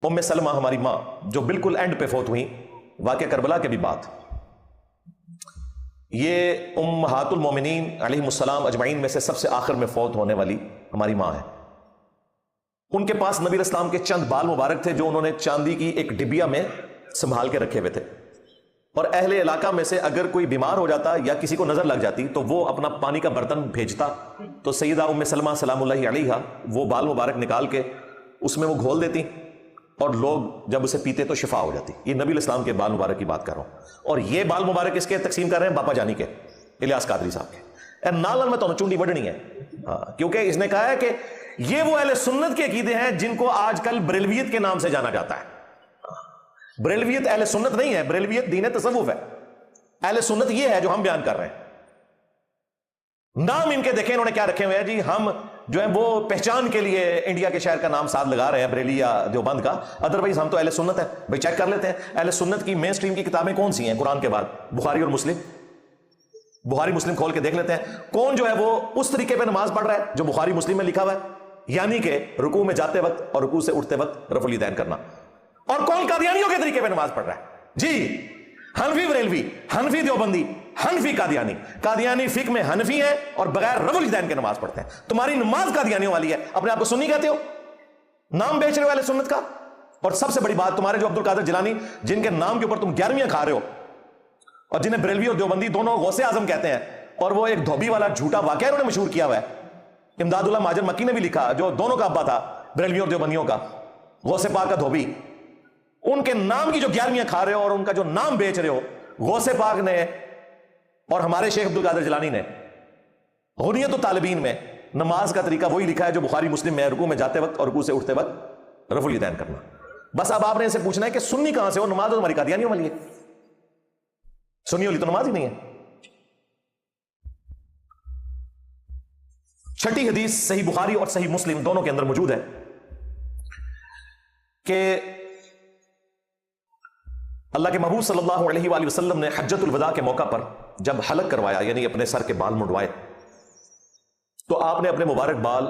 ام سلمہ ہماری ماں جو بالکل اینڈ پہ فوت ہوئی واقعہ کربلا کے بھی بعد، یہ امہات المومنین علیہم السلام اجمعین میں سے سب سے آخر میں فوت ہونے والی ہماری ماں ہے۔ ان کے پاس نبی علیہ السلام کے چند بال مبارک تھے جو انہوں نے چاندی کی ایک ڈبیا میں سنبھال کے رکھے ہوئے تھے، اور اہل علاقہ میں سے اگر کوئی بیمار ہو جاتا یا کسی کو نظر لگ جاتی تو وہ اپنا پانی کا برتن بھیجتا، تو سیدہ ام سلمہ سلام اللہ علیہا وہ بال مبارک نکال کے اس میں وہ گھول دیتی اور لوگ جب اسے پیتے تو شفا ہو جاتی۔ یہ نبی علیہ السلام کے بال مبارک کی بات کر رہا ہوں، اور یہ بال مبارک اس کے تقسیم کر رہے ہیں باپا جانی کے، الیاس قادری صاحب کے۔ نال میں تو چونڈی وڈنی ہے، کیونکہ اس نے کہا ہے کہ یہ وہ اہل سنت کے عقیدے ہیں جن کو آج کل بریلویت کے نام سے جانا جاتا ہے۔ بریلویت اہل سنت نہیں ہے، بریلویت دین تصوف ہے، اہل سنت یہ ہے جو ہم بیان کر رہے ہیں۔ نام ان کے دیکھیں انہوں نے کیا رکھے ہوئے ہیں جی، ہم جو ہے وہ پہچان کے لیے انڈیا کے شہر کا نام ساتھ لگا رہے ہیں بریلی یا دیوبند کا، ادروائز ہم تو اہل سنت ہے۔ بھائی چیک کر لیتے ہیں اہل سنت کی مین سٹریم کی کتابیں کون سی ہیں قرآن کے بعد؟ بخاری اور مسلم۔ بخاری مسلم کھول کے دیکھ لیتے ہیں کون جو ہے وہ اس طریقے پہ نماز پڑھ رہا ہے جو بخاری مسلم میں لکھا ہوا ہے، یعنی کہ رکوع میں جاتے وقت اور رکوع سے اٹھتے وقت رفع الیدین کرنا، اور کون قادیانیوں کے طریقے پہ نماز پڑھ رہا ہے جی، حنفی بریلوی، حنفی دیوبندی، حنفی قادیانی۔ قادیانی فقہ میں حنفی ہیں اور بغیر رفع الیدین کے نماز پڑھتے ہیں۔ تمہاری نماز قادیانیوں والی ہے، اپنے آپ کو سنی کہتے ہو، نام بیچ رہے ہو اہل سنت کا۔ اور سب سے بڑی بات، تمہارے جو عبد القادر جیلانی جن کے نام کے اوپر تم 11ویں کھا رہے ہو، اور جنہیں بریلوی اور دیوبندی دونوں غوث اعظم کہتے ہیں، اور وہ ایک دھوبی والا جھوٹا واقعہ انہوں نے مشہور کیا ہوا ہے، امداد اللہ مہاجر مکی نے بھی لکھا، جو دونوں کا ابا تھا بریلویوں اور دیوبندیوں کا، غوث پاک کا دھوبی۔ ان کے نام کی جو 11ویں کھا رہے ہو اور ان کا جو نام بیچ رہے ہو، غوث پاک نے اور ہمارے شیخ عبد القادر جیلانی نے غنیت الطالبین میں نماز کا طریقہ وہی لکھا ہے جو بخاری مسلم میں، رکوع میں جاتے وقت اور رکوع سے اٹھتے وقت رفع الیدین کرنا۔ بس اب آپ نے ان سے پوچھنا ہے کہ سنی کہاں سے ہو؟ نماز تو تمہاری قادیانیوں والی ہے، سنی والی تو نماز ہی نہیں ہے۔ چھٹی حدیث صحیح بخاری اور صحیح مسلم دونوں کے اندر موجود ہے کہ اللہ کے محبوب صلی اللہ علیہ وآلہ وسلم نے حجۃ الوداع کے موقع پر جب حلق کروایا، یعنی اپنے سر کے بال منڈوائے، تو آپ نے اپنے مبارک بال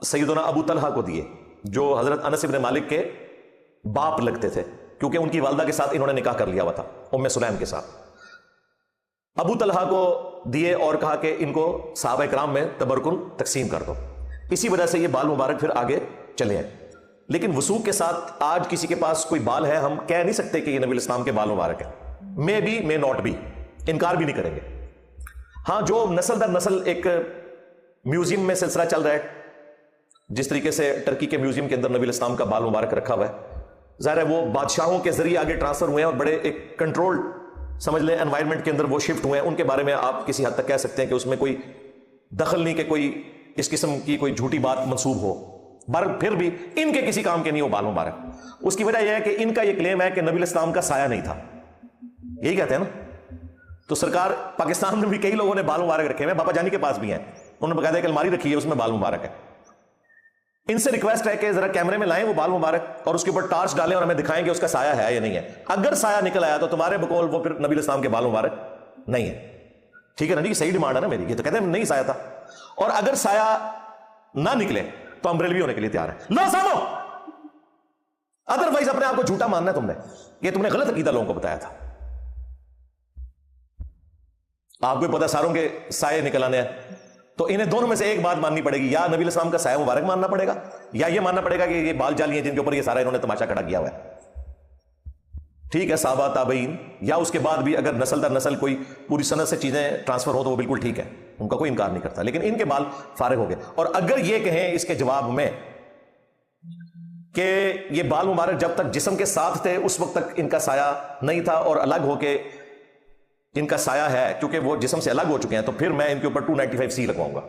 سیدنا ابو طلحہ کو دیے جو حضرت انس بن مالک کے باپ لگتے تھے، کیونکہ ان کی والدہ کے ساتھ انہوں نے نکاح کر لیا ہوا تھا، ام سلیم کے ساتھ۔ ابو طلحہ کو دیے اور کہا کہ ان کو صحابہ کرام میں تبرکن تقسیم کر دو۔ اسی وجہ سے یہ بال مبارک پھر آگے چلے ہیں، لیکن وثوق کے ساتھ آج کسی کے پاس کوئی بال ہے، ہم کہہ نہیں سکتے کہ یہ نبی الاسلام کے بال مبارک ہے، may be may not be, انکار بھی نہیں کریں گے۔ ہاں، جو نسل در نسل ایک میوزیم میں سلسلہ چل رہا ہے، جس طریقے سے ٹرکی کے میوزیم کے اندر نبی الاسلام کا بال مبارک رکھا ہوا ہے، ظاہر ہے وہ بادشاہوں کے ذریعے آگے ٹرانسفر ہوئے ہیں اور بڑے ایک کنٹرول سمجھ لیں انوائرمنٹ کے اندر وہ شفٹ ہوئے ہیں۔ ان کے بارے میں آپ کسی حد تک کہہ سکتے ہیں کہ اس میں کوئی دخل نہیں کہ کوئی اس قسم کی کوئی جھوٹی بات منسوب ہو، پھر بھی ان کے کسی کام کے نہیں ہو بال مبارک۔ اس کی وجہ یہ ہے کہ ان کا یہ کلیم ہے کہ نبی الاسلام کا سایہ نہیں تھا، یہی کہتے ہیں نا۔ تو سرکار پاکستان میں بھی کئی لوگوں نے بال مبارک رکھے ہوئے ہیں، باپا جانی کے پاس بھی ہیں، انہوں نے بقاعدہ ایک الماری رکھی ہے اس میں بال مبارک ہے۔ ان سے ریکویسٹ ہے کہ ذرا کیمرے میں لائیں وہ بال مبارک اور اس کے اوپر ٹارچ ڈالیں اور ہمیں دکھائیں کہ اس کا سایہ ہے یا نہیں ہے۔ اگر سایہ نکل آیا تو تمہارے بقول وہ پھر نبی الاسلام کے بال مبارک نہیں ہے، ٹھیک ہے نا جی؟ صحیح ڈیمانڈ ہے نا میری، یہ تو کہتے ہیں نہیں سایہ تھا۔ اور اگر سایہ نہ نکلے تو ہم بریلوی ہونے کے لیے تیار ہیں، لو سامو، ادروائز اپنے آپ کو جھوٹا ماننا ہے تم نے، یہ تم نے غلط عقیدہ لوگوں کو بتایا تھا۔ آپ کو پتا ساروں کے سائے نکل آنے ہیں، تو انہیں دونوں میں سے ایک بات ماننی پڑے گی، یا نبی الاسلام کا سایہ مبارک ماننا پڑے گا، یا یہ ماننا پڑے گا کہ یہ بال جالی ہیں جن کے اوپر یہ سارا انہوں نے تماشا کھڑا کیا ہوا ہے۔ ٹھیک ہے، صحابہ تابعین یا اس کے بعد بھی اگر نسل در نسل کوئی پوری سند سے چیزیں ٹرانسفر ہو تو وہ بالکل ٹھیک ہے، ان کا کوئی انکار نہیں کرتا، لیکن ان کے بال فارغ ہو گئے۔ اور اگر یہ کہیں اس کے جواب میں کہ یہ بال مبارک جب تک جسم کے ساتھ تھے اس وقت تک ان کا سایہ نہیں تھا اور الگ ہو کے ان کا سایہ ہے کیونکہ وہ جسم سے الگ ہو چکے ہیں، تو پھر میں ان کے اوپر 295C لگواؤں گا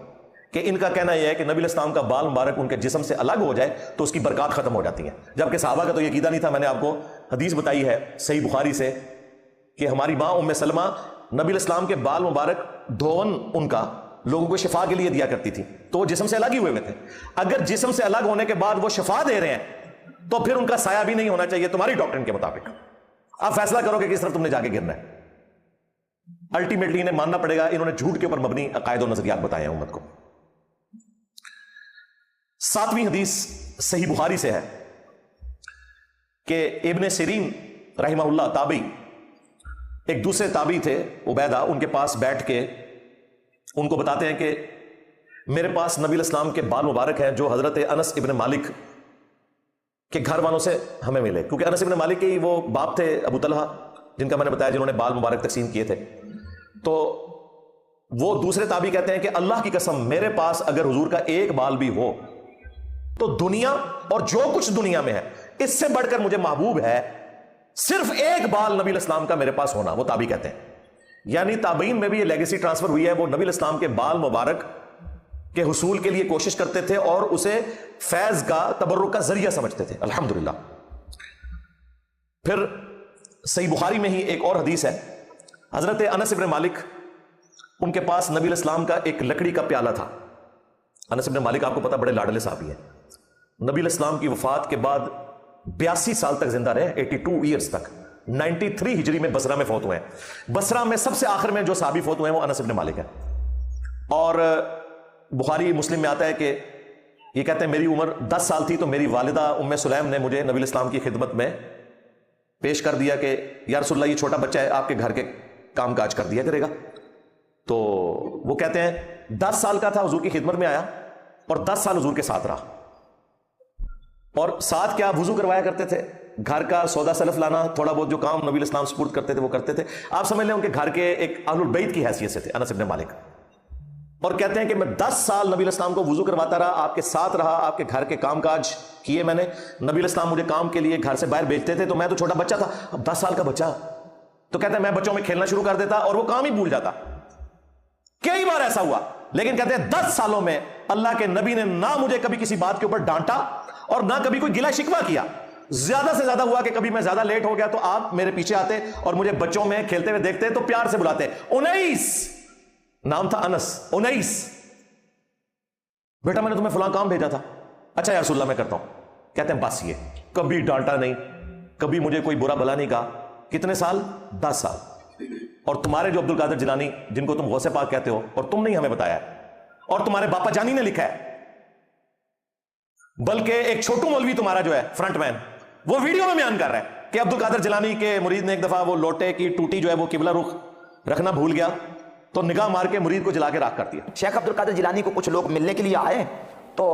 کہ ان کا کہنا یہ ہے کہ نبی الاسلام کا بال مبارک ان کے جسم سے الگ ہو جائے تو اس کی برکات ختم ہو جاتی ہیں، جبکہ صحابہ کا تو یہ عقیدہ نہیں تھا۔ میں نے آپ کو حدیث بتائی ہے صحیح بخاری سے کہ ہماری ماں ام سلمہ نبی الاسلام کے بال مبارک دھون ان کا لوگوں کو شفا کے لیے دیا کرتی تھی، تو وہ جسم سے الگ ہی ہوئے تھے۔ اگر جسم سے الگ ہونے کے بعد وہ شفا دے رہے ہیں تو پھر ان کا سایہ بھی نہیں ہونا چاہیے تمہاری ڈاکٹرن کے مطابق۔ آپ فیصلہ کرو کہ کس طرف تم نے جا کے گرنا ہے۔ الٹیمیٹلی انہیں ماننا پڑے گا، انہوں نے جھوٹ کے اوپر مبنی عقائد و نظریات بتائے ہیں امت کو۔ 7ویں حدیث صحیح بخاری سے ہے کہ ابن سیرین رحمہ اللہ تابعی ایک دوسرے تابعی تھے عبیدہ، ان کے پاس بیٹھ کے ان کو بتاتے ہیں کہ میرے پاس نبی علیہ السلام کے بال مبارک ہیں جو حضرت انس ابن مالک کے گھر والوں سے ہمیں ملے، کیونکہ انس ابن مالک کے وہ باپ تھے ابو طلحہ جن کا میں نے بتایا، جنہوں نے بال مبارک تقسیم کیے تھے۔ تو وہ دوسرے تابعی کہتے ہیں کہ اللہ کی قسم میرے پاس اگر حضور کا ایک بال بھی ہو تو دنیا اور جو کچھ دنیا میں ہے اس سے بڑھ کر مجھے محبوب ہے صرف ایک بال نبی علیہ السلام کا میرے پاس ہونا۔ وہ تابعی کہتے ہیں، یعنی تابعین میں بھی یہ لیگیسی ٹرانسفر ہوئی ہے، وہ نبی علیہ السلام کے بال مبارک کے حصول کے لیے کوشش کرتے تھے اور اسے فیض کا، تبرک کا ذریعہ سمجھتے تھے۔ الحمدللہ۔ پھر صحیح بخاری میں ہی ایک اور حدیث ہے، حضرت انس ابن مالک، ان کے پاس نبی علیہ السلام کا ایک لکڑی کا پیالہ تھا۔ انس ابن مالک آپ کو پتا بڑے لاڈلے صحابی ہیں، نبی علیہ السلام کی وفات کے بعد 82 سال تک زندہ رہے، 82 ایئرز تک۔ 93 ہجری میں بصرہ میں فوت ہوئے ہیں۔ بصرہ میں سب سے آخر میں جو صحابی فوت ہوئے ہیں وہ انس ابن مالک ہے۔ اور بخاری مسلم میں آتا ہے کہ یہ کہتے ہیں میری عمر 10 سال تھی تو میری والدہ ام سلیم نے مجھے نبی علیہ السلام کی خدمت میں پیش کر دیا کہ یا رسول اللہ یہ چھوٹا بچہ ہے، آپ کے گھر کے کام کاج کر دیا کرے گا۔ تو وہ کہتے ہیں 10 سال کا تھا، حضور کی خدمت میں آیا اور 10 سال حضور کے ساتھ رہا۔ اور ساتھ کیا وضو کروایا کرتے تھے، گھر کا سودا سلف لانا، تھوڑا بہت جو کام نبی علیہ السلام سپرد کرتے تھے وہ کرتے تھے۔ آپ سمجھ لیں ان کے گھر کے ایک اہل البیت کی حیثیت سے تھے انس ابن مالک۔ اور کہتے ہیں کہ میں 10 سال نبی علیہ السلام کو وضو کرواتا رہا، آپ کے ساتھ رہا، آپ کے گھر کے کام کاج کیے میں نے۔ نبی علیہ السلام مجھے کام کے لیے گھر سے باہر بھیجتے تھے تو میں تو چھوٹا بچہ تھا، اب 10 سال کا بچہ، تو کہتے ہیں میں بچوں میں کھیلنا شروع کر دیتا اور وہ کام ہی بھول جاتا۔ کئی بار ایسا ہوا، لیکن کہتے ہیں 10 سالوں میں اللہ کے نبی نے نہ مجھے کبھی کسی بات کے اوپر ڈانٹا اور نہ کبھی کوئی گلا شکوہ کیا۔ زیادہ سے زیادہ ہوا کہ کبھی میں زیادہ لیٹ ہو گیا تو آپ میرے پیچھے آتے اور مجھے بچوں میں کھیلتے ہوئے دیکھتے تو پیار سے بلاتے، انیس، نام تھا انس، انیس بیٹا میں نے تمہیں فلاں کام بھیجا تھا، اچھا یا رسول اللہ میں کرتا ہوں۔ کہتے ہیں بس یہ کبھی ڈانٹا نہیں، کبھی مجھے کوئی برا بلا نہیں کہا۔ کتنے سال؟ 10 سال۔ اور تمہارے جو عبد القادر جیلانی جن کو تم غوث پاک کہتے ہو اور تم نے ہمیں بتایا ہے اور تمہارے باپا جانی نے لکھا ہے، بلکہ ایک چھوٹو مولوی تمہارا جو ہے فرنٹ مین وہ ویڈیو میں بیان کر رہا ہے کہ عبد القادر جیلانی کے مرید نے ایک دفعہ وہ لوٹے کی ٹوٹی جو ہے وہ قبلہ رخ رکھنا بھول گیا تو نگاہ مار کے مرید کو جلا کے راکھ کر دیا۔ شیخ عبد القادر جیلانی کو کچھ لوگ ملنے کے لیے آئے تو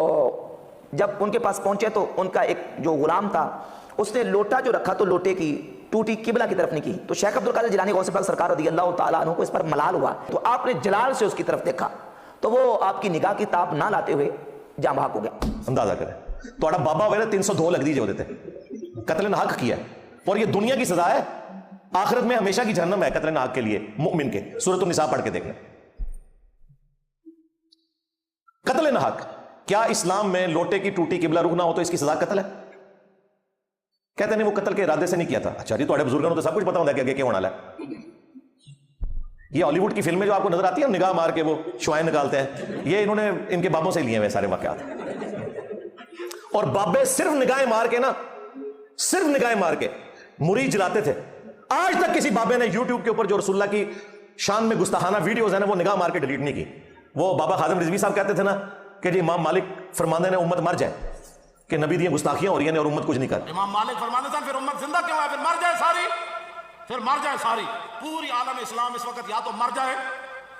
جب ان کے پاس پہنچے تو ان کا ایک جو غلام تھا اس نے لوٹا جو رکھا تو لوٹے کی ٹوٹی قبلہ کی طرف نہیں کی، تو شیخ عبد القادر جیلانی غوث پاک سرکار رضی اللہ تعالیٰ عنہ کو اس پر ملال ہوا، تو آپ نے جلال سے اس کی طرف دیکھا تو وہ آپ کی نگاہ کی تاب نہ لاتے ہوئے جاں بحق ہو گیا۔ اندازہ کریں توڑا بابا ہوئے 302 لگ دیجئے ہوتے تھے، قتل ناحق کیا ہے اور یہ دنیا کی سزا ہے، آخرت میں ہمیشہ کی جہنم ہے قتل ناحق کے لیے مومن کے۔ سورۃ النساء پڑھ کے دیکھ لیں۔ قتل ناحق، کیا اسلام میں لوٹے کی ٹوٹی قبلہ رخ نہ ہو تو اس کی سزا قتل ہے؟ کہتے نہیں وہ قتل کے ارادے سے نہیں کیا تھا۔ اچھا جی، تھوڑے بزرگوں کو تو سب کچھ پتا ہوتا ہے کہ آگے کیا ہونے والا ہے۔ یہ ہالی ووڈ کی فلمیں جو آپ کو نظر آتی ہیں نگاہ مار کے وہ شوائیں نکالتے ہیں، یہ انہوں نے ان کے بابوں سے لیے ہوئے سارے واقعات۔ اور بابے صرف نگاہیں مار کے نا، صرف نگاہیں مار کے مرید جلاتے تھے۔ آج تک کسی بابے نے یوٹیوب کے اوپر جو رسول اللہ کی شان میں گستاخانہ ویڈیوز ہیں نا وہ نگاہ مار کے ڈیلیٹ نہیں کی۔ وہ بابا خادم رضوی صاحب کہتے تھے نا کہ جی امام مالک فرماندے نے امت مر جائے کہ نبی دی گستاخیاں ہو رہی ہیں اور امت کچھ نہیں کر۔ امام مالک فرماندے تھے پھر امت زندہ کیوں ہے؟ پھر مر جائے ساری، پھر مر جائے ساری۔ پوری عالم اسلام اس وقت یا تو مر جائے،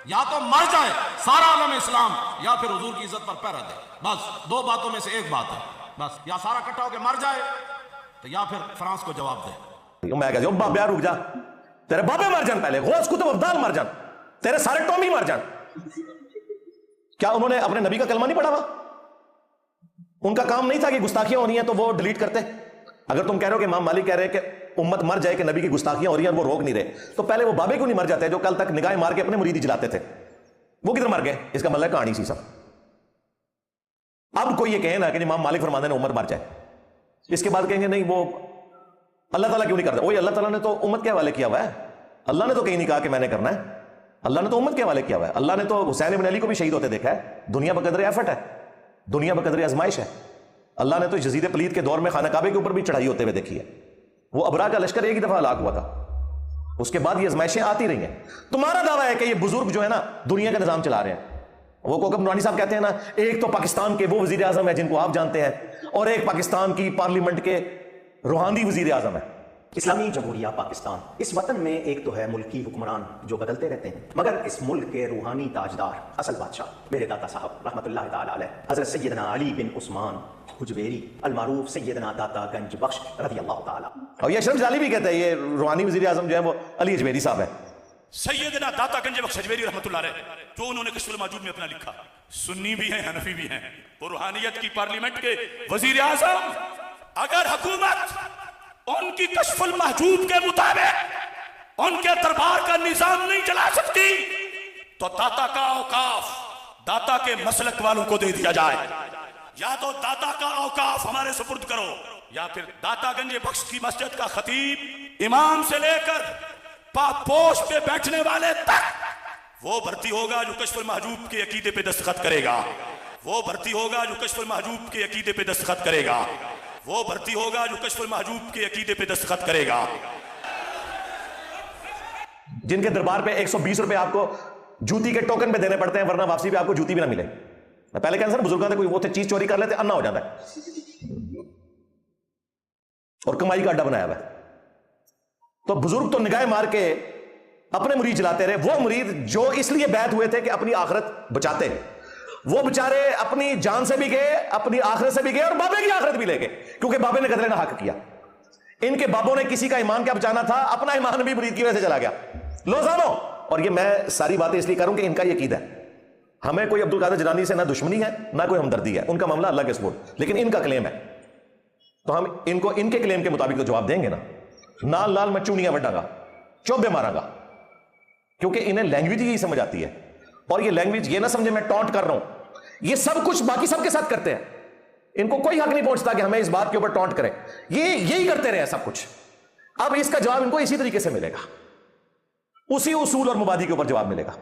یا تو مر جائے سارا عالم اسلام، یا پھر حضور کی عزت پر پہرا دے۔ بس دو باتوں میں سے ایک بات ہے، بس یا سارا اکٹھا ہو کے مر جائے تو یا پھر فرانس کو جواب دے۔ میں کہتا ہوں بابا رک جا، تیرے بابے مر جان، پہلے غوث کتب ابدال مر جان، تیرے سارے ٹومی مر جان۔ کیا انہوں نے اپنے نبی کا کلمہ نہیں پڑھا ہوا؟ ان کا کام نہیں تھا کہ گستاخیاں ہو رہی ہیں تو وہ ڈیلیٹ کرتے؟ اگر تم کہہ رہے ہو کہ امام مالک کہہ رہے ہیں کہ امت مر جائے کہ نبی کی گستاخیاں ہو رہی ہیں اور وہ روک نہیں رہے، تو پہلے وہ بابے کیوں نہیں مر جاتے جو کل تک نگاہیں مار کے اپنے مریدی جلاتے تھے؟ وہ کدھر مر گئے؟ اس کا مطلب کہانی سی سب۔ اب کوئی یہ کہے نا کہ امام مالک فرماندے نے امت مر جائے، اس کے بعد کہیں گے نہیں وہ اللہ تعالیٰ کیوں نہیں کرتا؟ وہی اللہ تعالیٰ نے تو امت کے حوالے کیا ہوا ہے، اللہ نے تو کہیں نہیں کہا کہ میں نے کرنا ہے، اللہ نے تو امت کے حوالے کیا ہوا ہے۔ اللہ نے تو حسین ابن علی کو بھی شہید ہوتے دیکھا ہے۔ دنیا بقدر ایفٹ ہے، دنیا بقدر آزمائش ہے۔ اللہ نے تو یزید پلید کے دور میں خانہ کعبے کے اوپر بھی چڑھائی ہوتے ہوئے دیکھی ہے۔ وہ ابرا کا لشکر ایک ہی دفعہ ہلاک ہوا تھا، اس کے بعد یہ آزمائشیں آتی رہی ہیں۔ تمہارا دعویٰ ہے کہ یہ بزرگ جو ہے نا دنیا کا نظام چلا رہے ہیں۔ وہ کوکب نورانی صاحب کہتے ہیں نا ایک تو پاکستان کے وہ وزیر اعظم ہے جن کو آپ جانتے ہیں، اور ایک پاکستان کی پارلیمنٹ کے روحانی وزیر اعظم ہے. اسلامی جمہوریہ پاکستان اس وطن میں ایک تو ہے ملکی حکمران جو بدلتے رہتے ہیں، مگر اس ملک کے روحانی تاجدار اصل بادشاہ میرے داتا صاحب رحمۃ اللہ تعالی علیہ حضرت سیدنا علی بن عثمان حجویری المعروف سیدنا داتا گنج بخش رضی اللہ تعالی. اور یہ اشرف جالی بھی کہتا ہے یہ روحانی وزیر اعظم جو ہے وہ علی اجمیری صاحب ہے. سیدنا داتا گنج بخش حجویری رحمۃ اللہ علیہ جو انہوں نے کشف الموجود میں اپنا لکھا، سنی بھی ہیں حنفی بھی ہیں، وہ روحانیت کی پارلیمنٹ کے وزیر اعظم. اگر حکومت ان کی کشف المحجوب کے مطابق ان کے دربار کا نظام نہیں چلا سکتی تو داتا کا اوقاف داتا کے مسلک والوں کو دے دیا جائے. یا تو داتا کا اوقاف ہمارے سپرد کرو، یا پھر داتا گنج بخش کی مسجد کا خطیب امام سے لے کر پاپوش پہ بیٹھنے والے تک وہ بھرتی ہوگا جو کشف المحجوب کے عقیدے پہ دستخط کرے گا. وہ بھرتی ہوگا جو کشف المحجوب کے عقیدے پہ دستخط کرے گا. وہ بھرتی ہوگا جو کشف المحجوب کے عقیدے پہ دستخط کرے گا. جن کے دربار پہ 120 روپے آپ کو جوتی کے ٹوکن پہ دینے پڑتے ہیں ورنہ واپسی پہ آپ کو جوتی بھی نہ ملے. میں پہلے کہنا سر بزرگوں سے کوئی وہ تھے چیز چوری کر لیتے انا ہو جاتا ہے اور کمائی کا اڈا بنایا ہوا ہے. تو بزرگ تو نگاہ مار کے اپنے مرید چلاتے رہے. وہ مرید جو اس لیے بیعت ہوئے تھے کہ اپنی آخرت بچاتے ہیں، وہ بچارے اپنی جان سے بھی گئے، اپنی آخرت سے بھی گئے اور بابے کی آخرت بھی لے گئے کیونکہ بابے نے قتل نہ حق کیا. ان کے بابوں نے کسی کا ایمان کیا بچانا تھا، اپنا ایمان بھی مرید کی وجہ سے چلا گیا. لوزانو. اور یہ میں ساری باتیں اس لیے کروں کہ ان کا یہ عقیدہ ہے. ہمیں کوئی عبدالقادر جیلانی سے نہ دشمنی ہے نہ کوئی ہمدردی ہے، ان کا معاملہ اللہ کے سپرد، لیکن ان کا کلیم ہے تو ہم ان کو ان کے کلیم کے مطابق تو جواب دیں گے نا. نال لال میں چونیاں وڈاں گا، چوبے ماراں گا، کیونکہ انہیں لینگویج ہی سمجھ آتی ہے. اور یہ لینگویج یہ نہ سمجھے میں ٹونٹ کر رہا ہوں، یہ سب کچھ باقی سب کے ساتھ کرتے ہیں. ان کو کوئی حق نہیں پہنچتا کہ ہمیں اس بات کے اوپر ٹونٹ کریں. یہی کرتے رہے سب کچھ. اب اس کا جواب ان کو اسی طریقے سے ملے گا، اسی اصول اور مبادی کے اوپر جواب ملے گا.